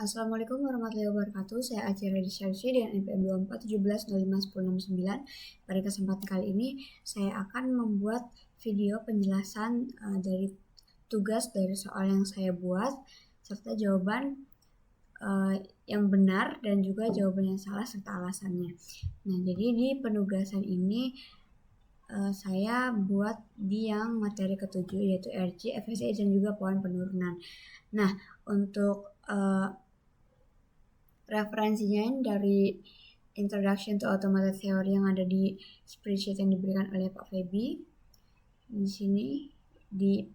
Assalamualaikum warahmatullahi wabarakatuh. Saya Aceh Syarsi dengan NPM 2417051069. Pada kesempatan kali ini saya akan membuat video penjelasan dari tugas dari soal yang saya buat serta jawaban yang benar dan juga jawaban yang salah serta alasannya. Nah, jadi di penugasan ini saya buat di yang materi ke-7 yaitu RG, FSA dan juga poin penurunan. Nah, untuk referensinya dari Introduction to Automated Theory yang ada di spreadsheet yang diberikan oleh Pak Feby. Di sini di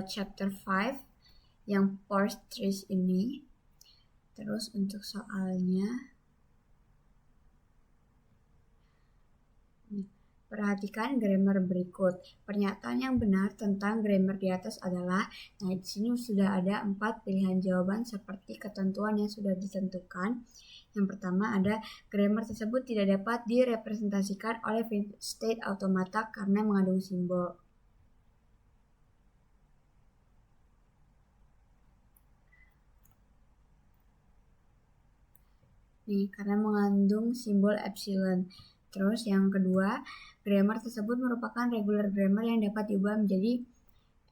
chapter 5 yang force trees ini. Terus untuk soalnya, perhatikan grammar berikut. Pernyataan yang benar tentang grammar di atas adalah, nah di sini sudah ada 4 pilihan jawaban seperti ketentuan yang sudah ditentukan. Yang pertama ada grammar tersebut tidak dapat direpresentasikan oleh state automata karena mengandung simbol. Nih, karena mengandung simbol epsilon. Terus yang kedua, grammar tersebut merupakan regular grammar yang dapat diubah menjadi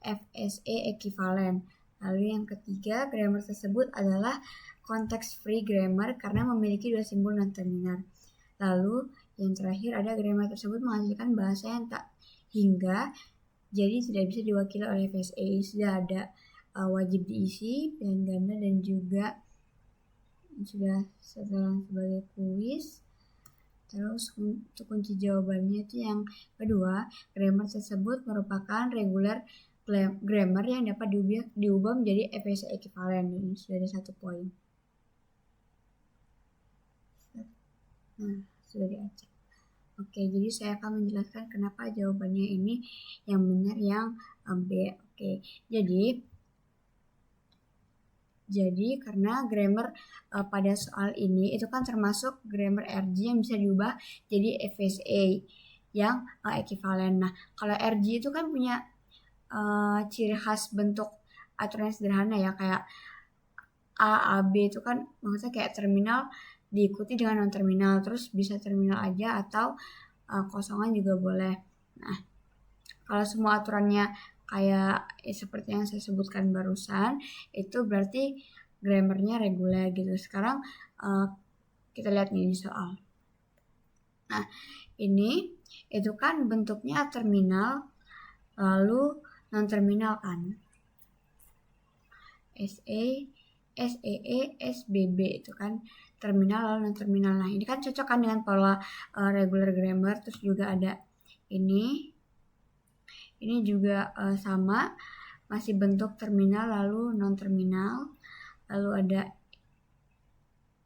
FSA equivalent. Lalu yang ketiga, grammar tersebut adalah context free grammar karena memiliki dua simbol non-terminal. Lalu yang terakhir ada grammar tersebut menghasilkan bahasa yang tak hingga jadi tidak bisa diwakili oleh FSA. Sudah ada wajib diisi, pilihan ganda dan juga sudah setelah sebagai kuis. Terus untuk kunci jawabannya itu yang kedua, grammar tersebut merupakan regular grammar yang dapat diubah menjadi FSA equivalent. Ini sudah ada 1 poin. Nah, sudah diacak. Oke, jadi saya akan menjelaskan kenapa jawabannya ini yang benar yang B. Oke, jadi karena grammar pada soal ini itu kan termasuk grammar RG yang bisa diubah jadi FSA yang equivalent. Nah, kalau RG itu kan punya ciri khas bentuk aturan sederhana ya, kayak A, B itu kan maksudnya kayak terminal diikuti dengan non terminal, terus bisa terminal aja atau kosongan juga boleh. Nah, kalau semua aturannya kayak seperti yang saya sebutkan barusan, itu berarti grammarnya reguler gitu. Sekarang kita lihat nih di soal. Nah, ini itu kan bentuknya terminal lalu non terminal kan. SA, SEE, SBB itu kan terminal lalu non terminal. Nah, ini kan cocok kan dengan pola regular grammar. Terus juga ada ini juga sama, masih bentuk terminal lalu non terminal. Lalu ada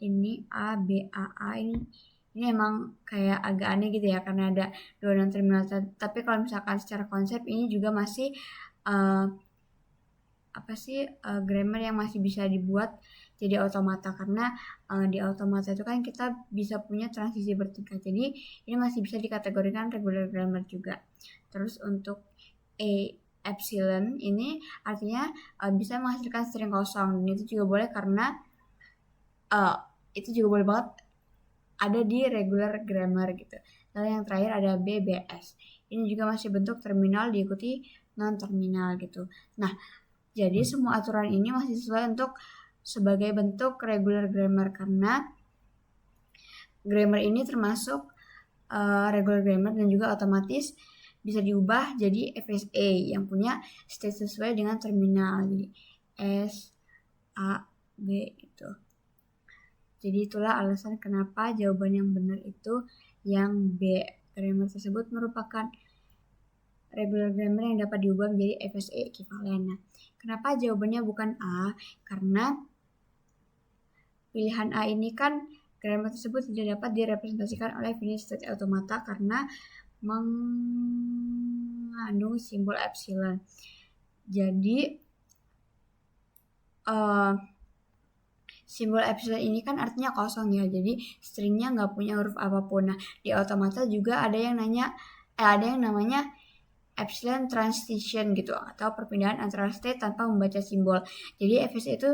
ini A, B, A. Ini emang kayak agak aneh gitu ya karena ada dua non terminal. Tapi kalau misalkan secara konsep ini juga masih grammar yang masih bisa dibuat jadi automata, karena di automata itu kan kita bisa punya transisi bertingkat. Jadi ini masih bisa dikategorikan regular grammar juga. Terus untuk epsilon ini artinya bisa menghasilkan string kosong, dan itu juga boleh karena itu juga boleh banget ada di regular grammar gitu. Lalu yang terakhir ada BBS. Ini juga masih bentuk terminal diikuti non terminal gitu. Nah, jadi semua aturan ini masih sesuai untuk sebagai bentuk regular grammar karena grammar ini termasuk regular grammar dan juga otomatis bisa diubah jadi FSA yang punya state sesuai dengan terminal. Jadi S, A, B gitu. Jadi itulah alasan kenapa jawaban yang benar itu yang B. Grammar tersebut merupakan regular grammar yang dapat diubah menjadi FSA equivalent. Nah, kenapa jawabannya bukan A? Karena pilihan A ini kan grammar tersebut tidak dapat direpresentasikan oleh finite state automata karena mengandung simbol epsilon. Jadi simbol epsilon ini kan artinya kosong ya, jadi stringnya nggak punya huruf apapun. Nah, di automata juga ada yang namanya epsilon transition gitu, atau perpindahan antara state tanpa membaca simbol. Jadi FSA itu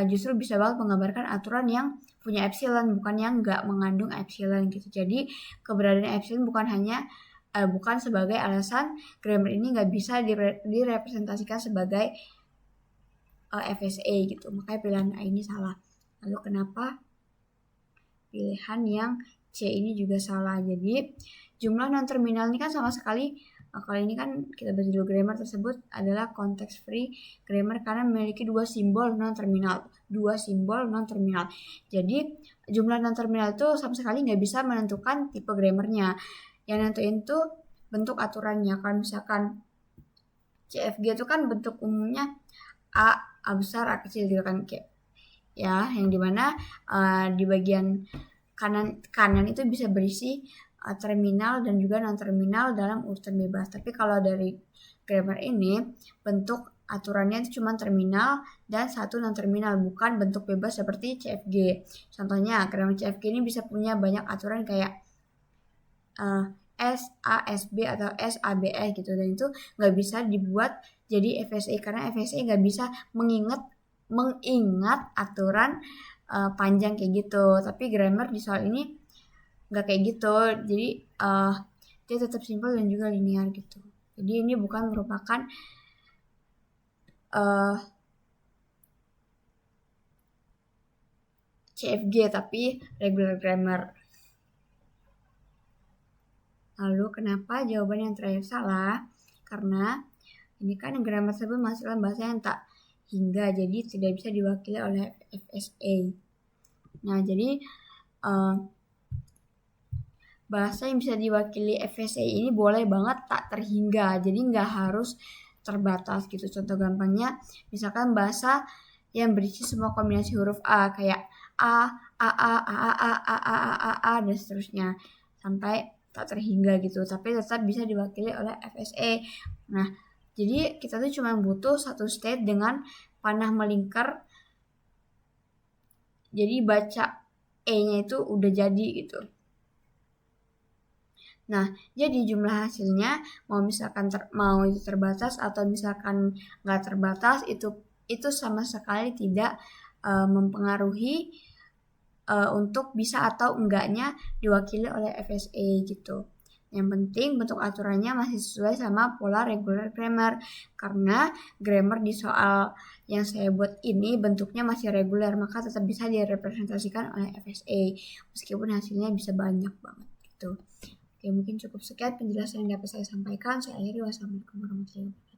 justru bisa banget menggambarkan aturan yang punya epsilon, bukan yang nggak mengandung epsilon gitu. Jadi keberadaan epsilon bukan sebagai alasan grammar ini nggak bisa direpresentasikan sebagai FSA gitu. Makanya pilihan A ini salah. Lalu kenapa pilihan yang C ini juga salah? Jadi jumlah non terminal ini kan sama sekali, kali ini kan kita bahas dulu, grammar tersebut adalah context free grammar karena memiliki dua simbol non terminal. Jadi jumlah non terminal itu sama sekali nggak bisa menentukan tipe grammarnya. Yang nentuin itu bentuk aturannya. Kan misalkan CFG itu kan bentuk umumnya A besar, A kecil gitu kan, kayak ya, yang dimana di bagian kanan itu bisa berisi terminal dan juga non terminal dalam urutan bebas. Tapi kalau dari grammar ini bentuk aturannya itu cuma terminal dan satu non terminal, bukan bentuk bebas seperti CFG. Contohnya grammar CFG ini bisa punya banyak aturan kayak S, A, S, B atau S, A, B, E gitu, dan itu nggak bisa dibuat jadi FSA karena FSA nggak bisa mengingat aturan panjang kayak gitu. Tapi grammar di soal ini nggak kayak gitu, jadi dia tetap simpel dan juga linear gitu. Jadi ini bukan merupakan CFG tapi regular grammar. Lalu kenapa jawaban yang terakhir salah? Karena ini kan grammar tersebut masih dalam bahasa yang tak hingga, jadi tidak bisa diwakili oleh FSA. Nah, jadi bahasa yang bisa diwakili FSA ini boleh banget tak terhingga, jadi nggak harus terbatas gitu. Contoh gampangnya, misalkan bahasa yang berisi semua kombinasi huruf A kayak A, dan seterusnya sampai tak terhingga gitu, tapi tetap bisa diwakili oleh FSA. Nah, jadi kita tuh cuma butuh satu state dengan panah melingkar, jadi baca E-nya itu udah jadi gitu. Nah, jadi jumlah hasilnya mau misalkan mau itu terbatas atau misalkan nggak terbatas, itu sama sekali tidak mempengaruhi untuk bisa atau enggaknya diwakili oleh FSA gitu. Yang penting bentuk aturannya masih sesuai sama pola regular grammar, karena grammar di soal yang saya buat ini bentuknya masih reguler, maka tetap bisa direpresentasikan oleh FSA meskipun hasilnya bisa banyak banget gitu. Oke, mungkin cukup sekian penjelasan yang dapat saya sampaikan. Saya akhiri. Wassalamualaikum warahmatullahi wabarakatuh.